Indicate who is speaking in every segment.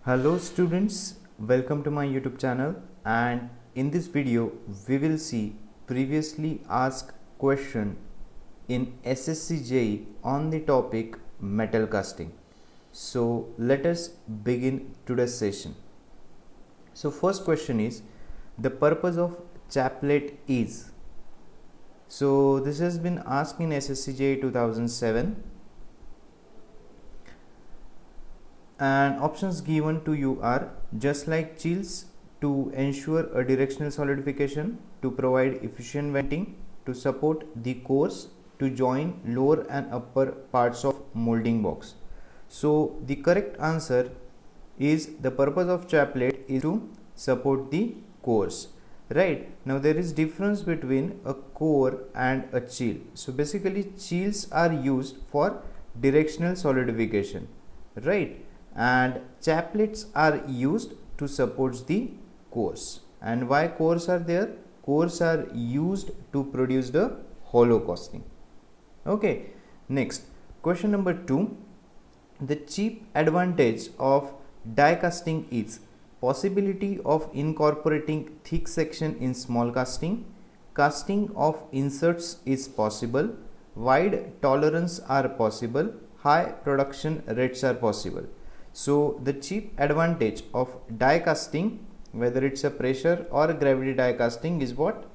Speaker 1: Hello students, welcome to my YouTube channel, and in this video we will see previously asked question in SSC JEE on the topic metal casting. So let us begin today's session. So first question is, the purpose of chaplet is. So this has been asked in SSC JEE 2007. And options given to you are just like chills to ensure a directional solidification, to provide efficient venting, to support the cores, to join lower and upper parts of molding box. So the correct answer is the purpose of chaplet is to support the cores. Right, now there is difference between a core and a chill. So basically chills are used for directional solidification, right, and chaplets are used to support the cores. And why cores are there? Cores are used to produce the hollow casting. Okay, next question number 2. The chief advantage of die casting is possibility of incorporating thick section in small casting, casting of inserts is possible, wide tolerance are possible, high production rates are possible. So the chief advantage of die casting, whether it's a pressure or a gravity die casting, is what?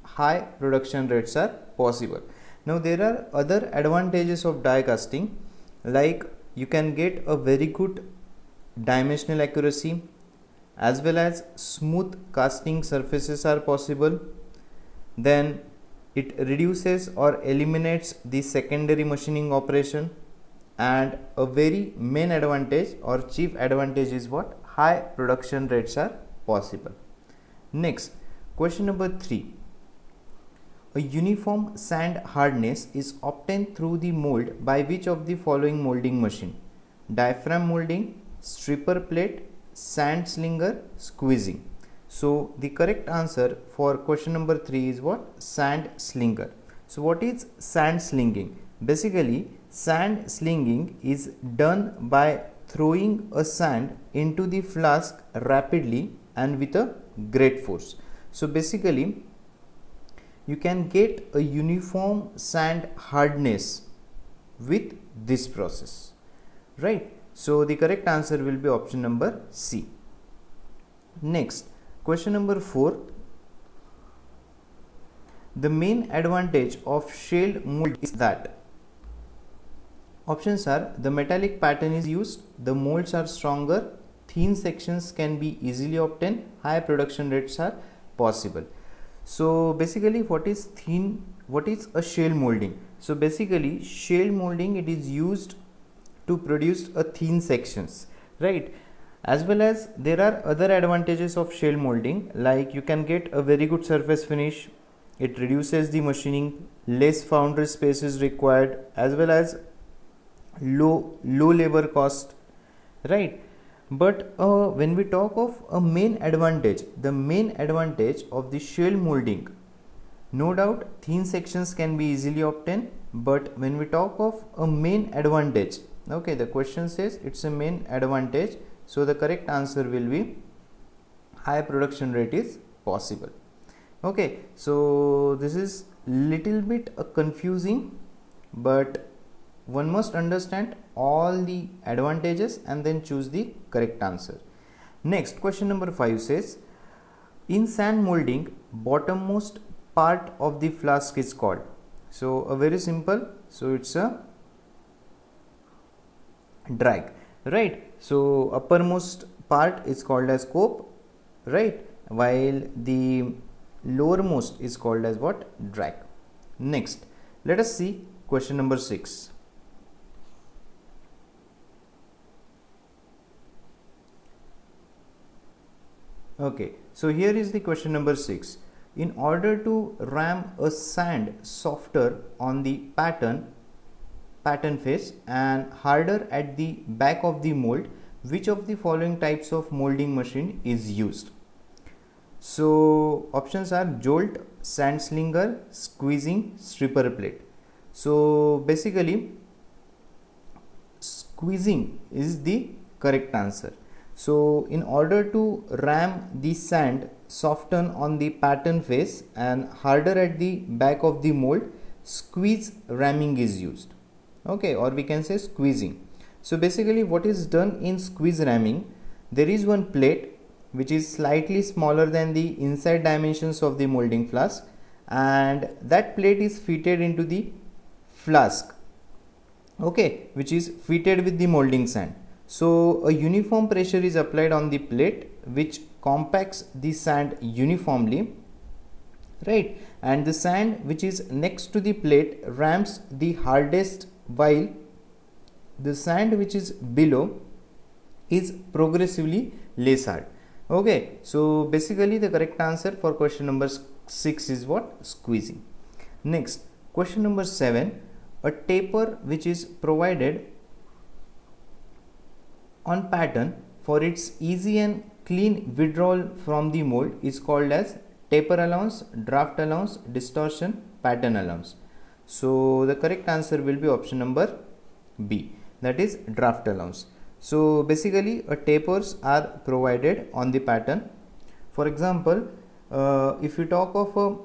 Speaker 1: High production rates are possible. Now there are other advantages of die casting, like you can get a very good dimensional accuracy, as well as smooth casting surfaces are possible. Then it reduces or eliminates the secondary machining operation. And a very main advantage or chief advantage is what? High production rates are possible. Next, question number 3. A uniform sand hardness is obtained through the mold by which of the following molding machine? Diaphragm molding, stripper plate, sand slinger, squeezing. So the correct answer for question number 3 is what? Sand slinger. So what is sand slinging? Basically, sand slinging is done by throwing a sand into the flask rapidly and with a great force. So basically, you can get a uniform sand hardness with this process, right? So the correct answer will be option number C. Next, question number 4. The main advantage of shelled mold is that. Options are: the metallic pattern is used, the molds are stronger, thin sections can be easily obtained, high production rates are possible. So basically, what is a shell molding? So basically, shell molding, it is used to produce a thin sections, right? As well as there are other advantages of shell molding, like you can get a very good surface finish, it reduces the machining, less foundry space is required, as well as low labor cost, right? But when we talk of a main advantage, the main advantage of the shell molding, no doubt thin sections can be easily obtained. But when we talk of a main advantage, okay, the question says it's a main advantage, so the correct answer will be high production rate is possible. Okay, so this is little bit confusing, but one must understand all the advantages and then choose the correct answer. Next, question number 5 says, in sand molding, bottommost part of the flask is called. So a very simple, so it's a drag, right? So uppermost part is called as cope, right, while the lowermost is called as what? Drag. Next, let us see question number 6. Okay, so here is the question number 6. In order to ram a sand softer on the pattern face and harder at the back of the mold, which of the following types of molding machine is used? So options are jolt, sand slinger, squeezing, stripper plate. So basically, squeezing is the correct answer. So in order to ram the sand, soften on the pattern face and harder at the back of the mold, squeeze ramming is used. Okay, or we can say squeezing. So basically what is done in squeeze ramming, there is one plate which is slightly smaller than the inside dimensions of the molding flask, and that plate is fitted into the flask, okay, which is fitted with the molding sand. So a uniform pressure is applied on the plate which compacts the sand uniformly, right, and the sand which is next to the plate rams the hardest, while the sand which is below is progressively less hard. Okay, so basically the correct answer for question number 6 is what? Squeezing. Next, question number 7. A taper which is provided on pattern for its easy and clean withdrawal from the mold is called as taper allowance, draft allowance, distortion, pattern allowance. So the correct answer will be option number B, that is draft allowance. So basically tapers are provided on the pattern. For example, if we talk of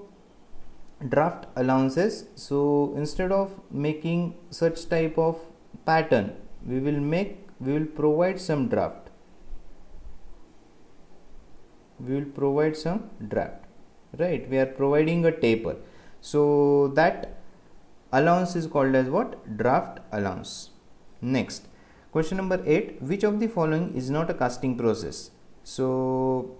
Speaker 1: draft allowances, so instead of making such type of pattern, we will provide some draft. Right, we are providing a taper, so that allowance is called as what? Draft allowance. Next, question number 8. Which of the following is not a casting process? So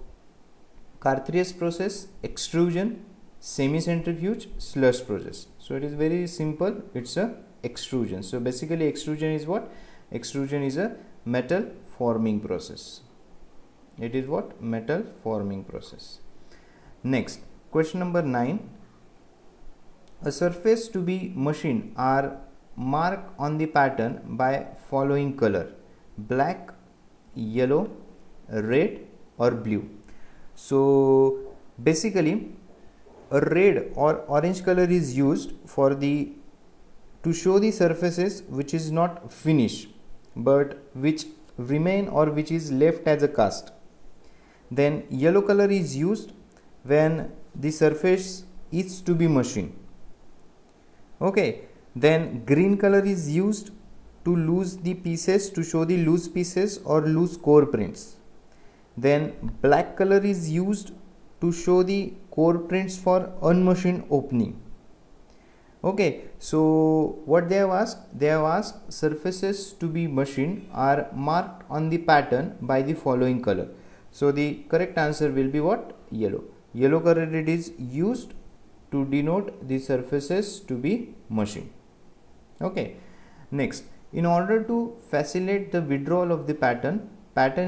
Speaker 1: Carthusian process, extrusion, semi-centrifuge, slush process. So it is very simple, it's a extrusion. So basically extrusion is what? Extrusion is a metal forming process. It is what? Metal forming process. Next, question number 9. A surface to be machined are marked on the pattern by following color: black, yellow, red or blue. So basically a red or orange color is used for to show the surfaces which is not finished but which remain or which is left as a cast. Then yellow color is used when the surface is to be machined. Okay, then green color is used to lose the pieces, to show the loose pieces or loose core prints. Then black color is used to show the core prints for unmachined opening. Okay, so what they have asked surfaces to be machined are marked on the pattern by the following color. So the correct answer will be what? Yellow. Yellow color it is used to denote the surfaces to be machined. Okay, next, in order to facilitate the withdrawal of the pattern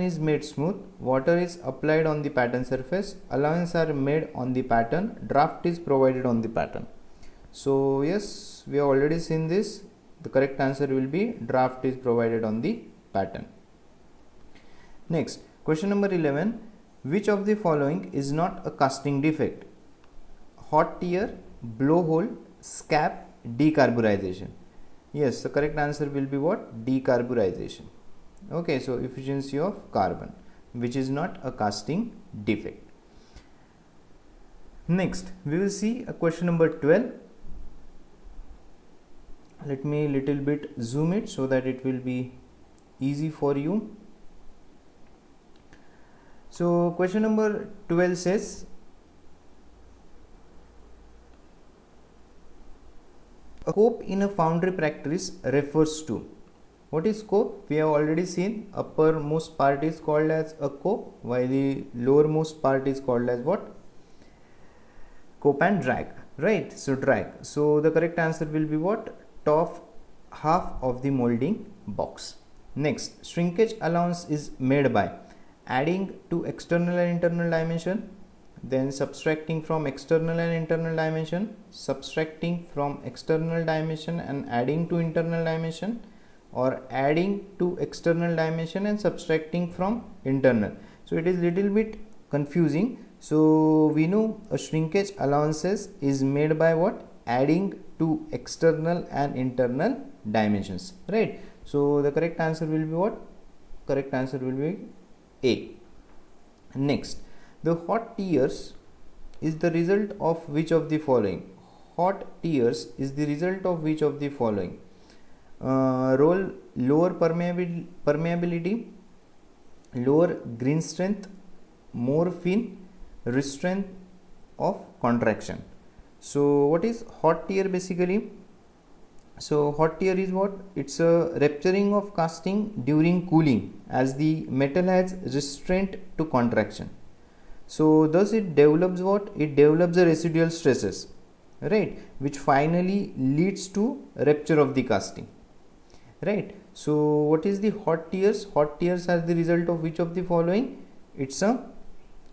Speaker 1: is made smooth, water is applied on the pattern surface, allowances are made on the pattern, draft is provided on the pattern. So yes, we have already seen this. The correct answer will be draft is provided on the pattern. Next, question number 11. Which of the following is not a casting defect? Hot tear, blowhole, scab, decarburization. Yes, the correct answer will be what? Decarburization. Okay, so efficiency of carbon, which is not a casting defect. Next, we will see a question number 12. Let me little bit zoom it so that it will be easy for you. So question number 12 says, a scope in a foundry practice refers to. What is scope? We have already seen uppermost part is called as a scope, while the lowermost part is called as what? Scope and drag, right? So drag. So the correct answer will be what? Top half of the molding box. Next, shrinkage allowance is made by adding to external and internal dimension, then subtracting from external and internal dimension, subtracting from external dimension and adding to internal dimension, or adding to external dimension and subtracting from internal. So it is little bit confusing. So we know a shrinkage allowances is made by what? Adding to external and internal dimensions, right? So the correct answer will be what? correct answer will be A. Next, the hot tears is the result of which of the following? Hot tears is the result of which of the following? Lower permeability, lower green strength, more fin, restraint of contraction. So what is hot tear basically? So hot tear is what? It's a rupturing of casting during cooling as the metal has restraint to contraction. So thus it develops what? It develops the residual stresses, right, which finally leads to rupture of the casting, right. So what is the hot tears? Hot tears are the result of which of the following? It's a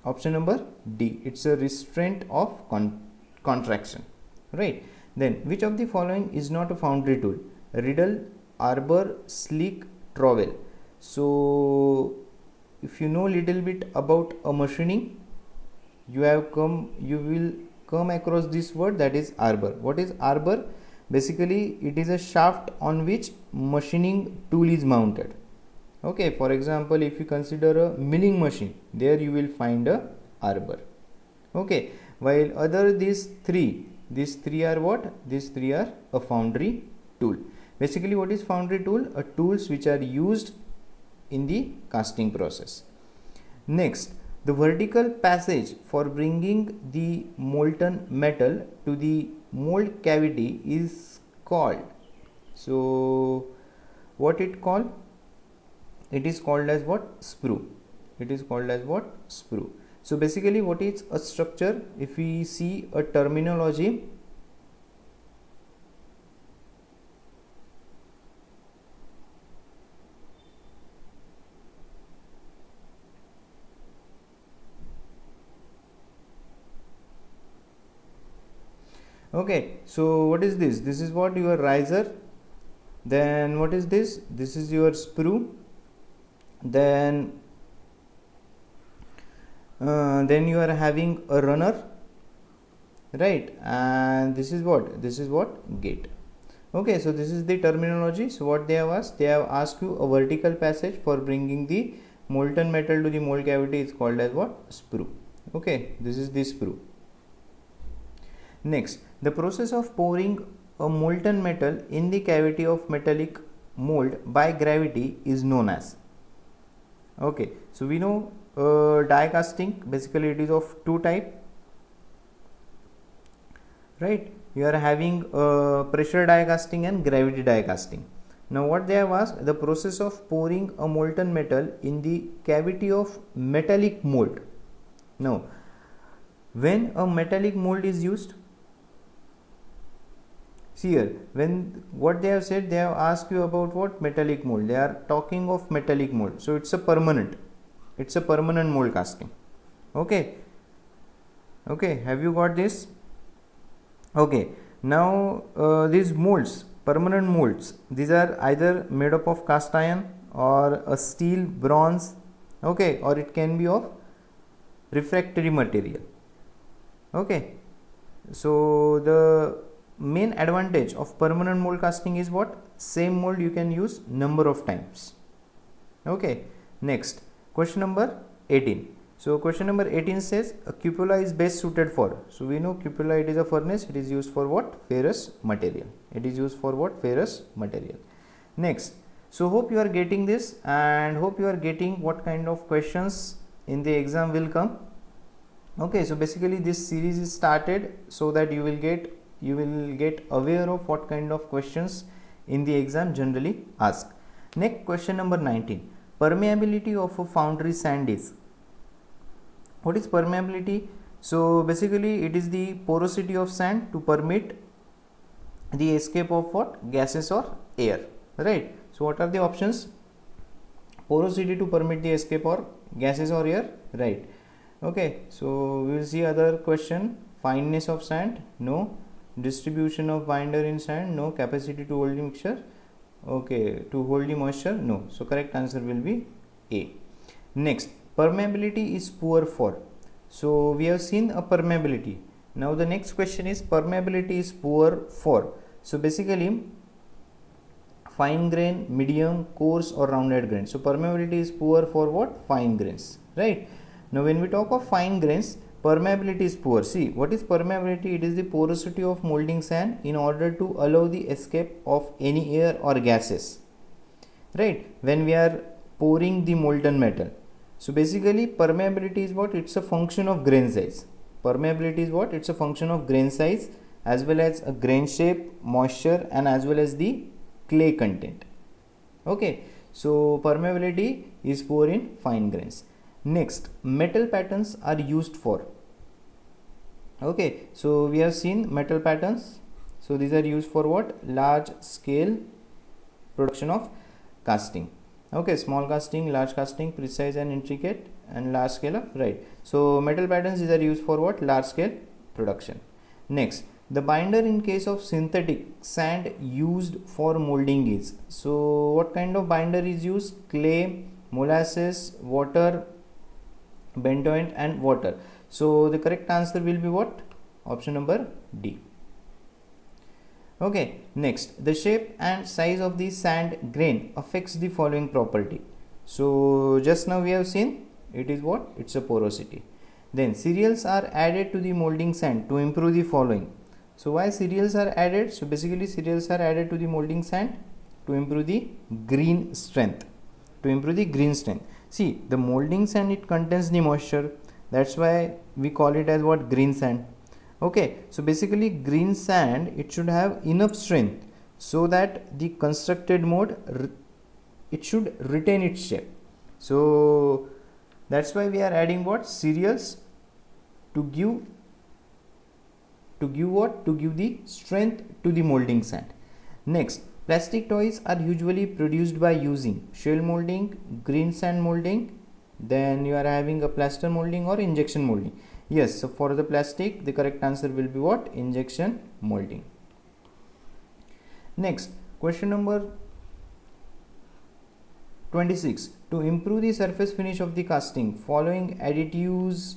Speaker 1: option number D. It's a restraint of contraction, right. Then which of the following is not a foundry tool? Riddle, arbor, sleek, trowel. So if you know little bit about a machining, you will come across this word, that is arbor. What is arbor? Basically it is a shaft on which machining tool is mounted. Okay, for example, if you consider a milling machine, there you will find a arbor. Okay, while other these three are what? These three are a foundry tool. Basically what is foundry tool? Tools which are used in the casting process. Next, the vertical passage for bringing the molten metal to the mold cavity is called. So what it called? It is called as what? Sprue. It is called as what? Sprue. So basically what is a structure? If we see a terminology, okay, so what is this? This is what? Your riser. Then what is this? This is your sprue. Then you are having a runner, right, and this is what? This is what? Gate. Okay, so this is the terminology. So what they have asked? They have asked you a vertical passage for bringing the molten metal to the mold cavity is called as what? Sprue. Okay, this is the sprue. Next, the process of pouring a molten metal in the cavity of metallic mold by gravity is known as. Okay, so we know die casting, basically it is of two type, right. You are having pressure die casting and gravity die casting. Now what they have asked? The process of pouring a molten metal in the cavity of metallic mold. Now when a metallic mold is used, see here, when what they have said, they have asked you about what? Metallic mold. They are talking of metallic mold. So it's a permanent mold casting. Okay, have you got this? Okay, now these molds, permanent molds, these are either made up of cast iron or a steel, bronze, okay, or it can be of refractory material. Okay, so the main advantage of permanent mold casting is what? Same mold you can use number of times. Okay, next question number 18. So question number 18 says a cupola is best suited for. So we know cupola, it is a furnace. It is used for what? Ferrous material. It is used for what? Ferrous material. Next, so hope you are getting this and hope you are getting what kind of questions in the exam will come. Okay, so basically this series is started so that you will get aware of what kind of questions in the exam generally asked. Next, question number 19. Permeability of a foundry sand is. What is permeability? So basically it is the porosity of sand to permit the escape of what? Gases or air, right. So what are the options? Porosity to permit the escape or gases or air, right. Okay, so we will see other question. Fineness of sand, no. Distribution of binder in sand, no. Capacity to hold the mixture, okay, to hold the moisture, no. So correct answer will be A. Next, permeability is poor for. So we have seen a permeability. Now the next question is permeability is poor for. So basically fine grain, medium, coarse or rounded grain. So permeability is poor for what? Fine grains, right? Now when we talk of fine grains, permeability is poor. See, what is permeability? It is the porosity of molding sand in order to allow the escape of any air or gases, right, when we are pouring the molten metal. So basically permeability is what? It's a function of grain size. Permeability is what? It's a function of grain size as well as a grain shape, moisture, and as well as the clay content. Okay, so permeability is poor in fine grains. Next, metal patterns are used for. Okay, so we have seen metal patterns. So these are used for what? Large scale production of casting. Okay, small casting, large casting, precise and intricate, and large scale of, right. So metal patterns, these are used for what? Large scale production. Next, the binder in case of synthetic sand used for molding is. So what kind of binder is used? Clay, molasses, water, bentonite and water. So the correct answer will be what? Option number D. Okay, next, the shape and size of the sand grain affects the following property. So just now we have seen it is what? It's a porosity. Then cereals are added to the molding sand to improve the following. So why cereals are added? So basically cereals are added to the molding sand to improve the green strength. To improve the green strength. See, the molding sand, it contains the moisture. That's why we call it as what? Green sand. Okay, so basically green sand, it should have enough strength so that the constructed mold, it should retain its shape. So that's why we are adding what? Cereals to give what? To give the strength to the molding sand. Next, plastic toys are usually produced by using shell molding, green sand molding, then you are having a plaster molding or injection molding. Yes, so for the plastic, the correct answer will be what? Injection molding. Next, question number 26. To improve the surface finish of the casting, following additives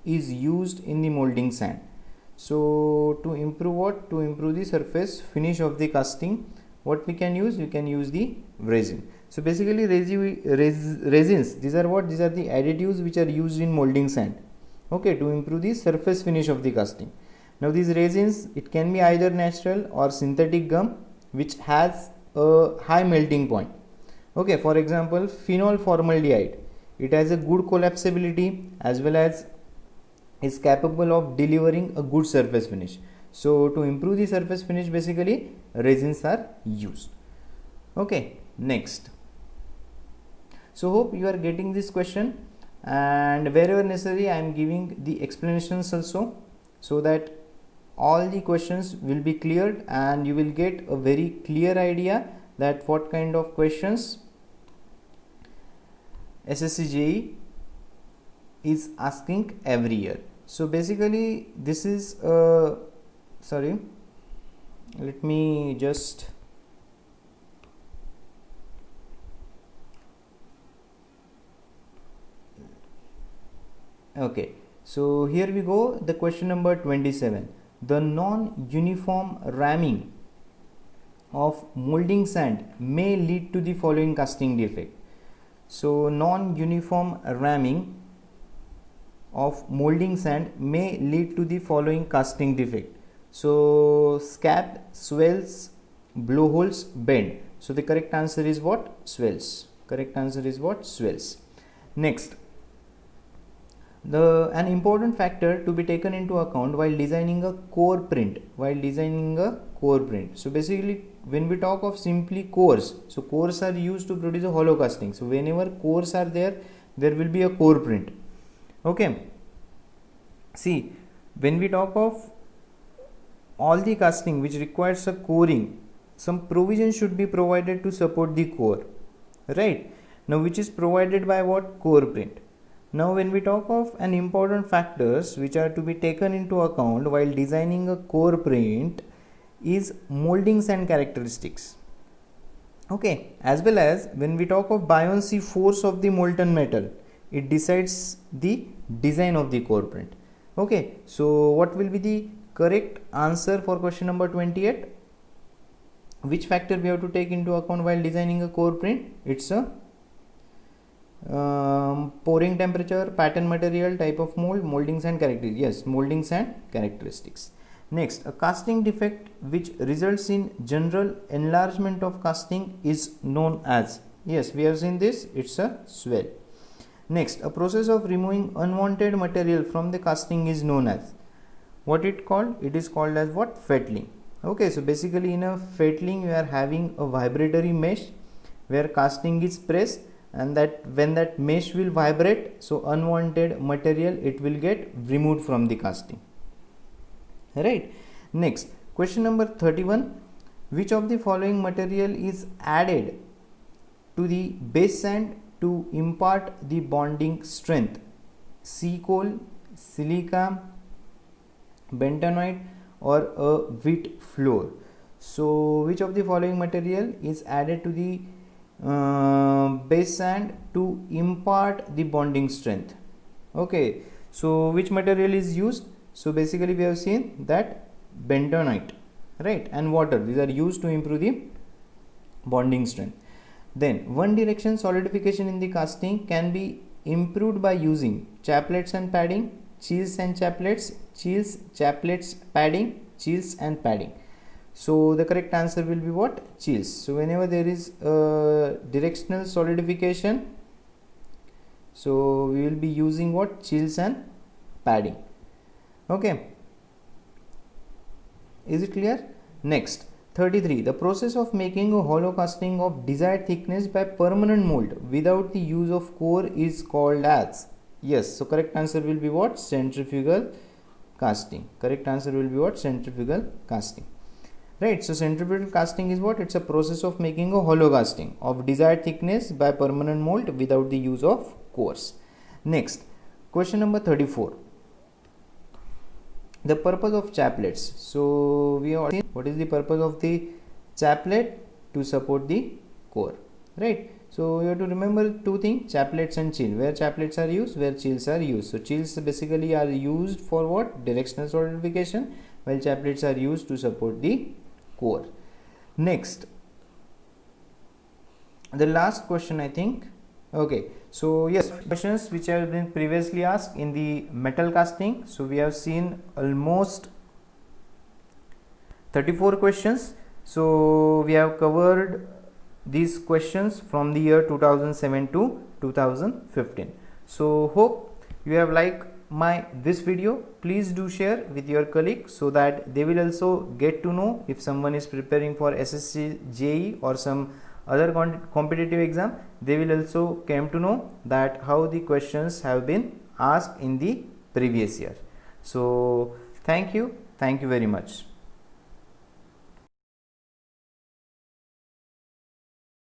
Speaker 1: is used in the molding sand. So to improve what? To improve the surface finish of the casting, what we can use? We can use the resin. So basically resins, these are what? These are the additives which are used in molding sand. Okay, to improve the surface finish of the casting. Now these resins, it can be either natural or synthetic gum which has a high melting point. Okay, for example, phenol formaldehyde, it has a good collapsibility as well as is capable of delivering a good surface finish. So to improve the surface finish, basically resins are used. Okay, next. So hope you are getting this question, and wherever necessary I am giving the explanations also, so that all the questions will be cleared and you will get a very clear idea that what kind of questions SSC JEE is asking every year. So basically this is sorry, let me just okay, so here we go, the question number 27. The non-uniform ramming of molding sand may lead to the following casting defect. So non-uniform ramming of molding sand may lead to the following casting defect. So scab, swells, blowholes, bend. So the correct answer is what? Swells. Correct answer is what? Swells. Next, an important factor to be taken into account while designing a core print. So basically when we talk of simply cores, so cores are used to produce a hollow casting. So whenever cores are there will be a core print. Okay, see, when we talk of all the casting which requires a coring, some provision should be provided to support the core, right? Now which is provided by what? Core print. Now when we talk of an important factors which are to be taken into account while designing a core print is molding sand characteristics. Okay, as well as when we talk of buoyancy force of the molten metal, it decides the design of the core print. Okay, so what will be the correct answer for question number 28? which factor we have to take into account while designing a core print? It's a pouring temperature, pattern material, type of mold, moldings and characteristics. Yes, moldings and characteristics. Next, a casting defect which results in general enlargement of casting is known as, yes, we have seen this, it's a swell. Next, a process of removing unwanted material from the casting is known as, what it called? It is called as what? Fettling. Okay, so basically in a fettling you are having a vibratory mesh where casting is pressed, and that when that mesh will vibrate, so unwanted material it will get removed from the casting. Right. Next, question number 31. Which of the following material is added to the base sand to impart the bonding strength? Sea coal, silica, bentonite or a wheat flour? So which of the following material is added to the base sand to impart the bonding strength? Okay, so which material is used? So basically we have seen that bentonite, right, and water, these are used to improve the bonding strength. Then one direction solidification in the casting can be improved by using chaplets and padding, chills and chaplets, chills, chaplets, padding, chills and padding. So the correct answer will be what? Chills. So whenever there is a directional solidification, so we will be using what? Chills and padding. Okay, is it clear? Next, 33. The process of making a hollow casting of desired thickness by permanent mold without the use of core is called as, yes, so correct answer will be what? Centrifugal casting. Correct answer will be what? Centrifugal casting. Right, so centrifugal casting is what? It's a process of making a hollow casting of desired thickness by permanent mold without the use of cores. Next, question number 34. The purpose of chaplets. So we have seen what is the purpose of the chaplet? To support the core, right? So you have to remember two things, chaplets and chill. Where chaplets are used, where chills are used. So chills basically are used for what? Directional solidification, while chaplets are used to support the core. Next, the last question I think. Okay, so yes, questions which have been previously asked in the metal casting. So we have seen almost 34 questions. So we have covered these questions from the year 2007 to 2015. So hope you have liked this video. Please do share with your colleagues so that they will also get to know if someone is preparing for SSC, JEE or some other competitive exam. They will also come to know that how the questions have been asked in the previous year. So thank you very much.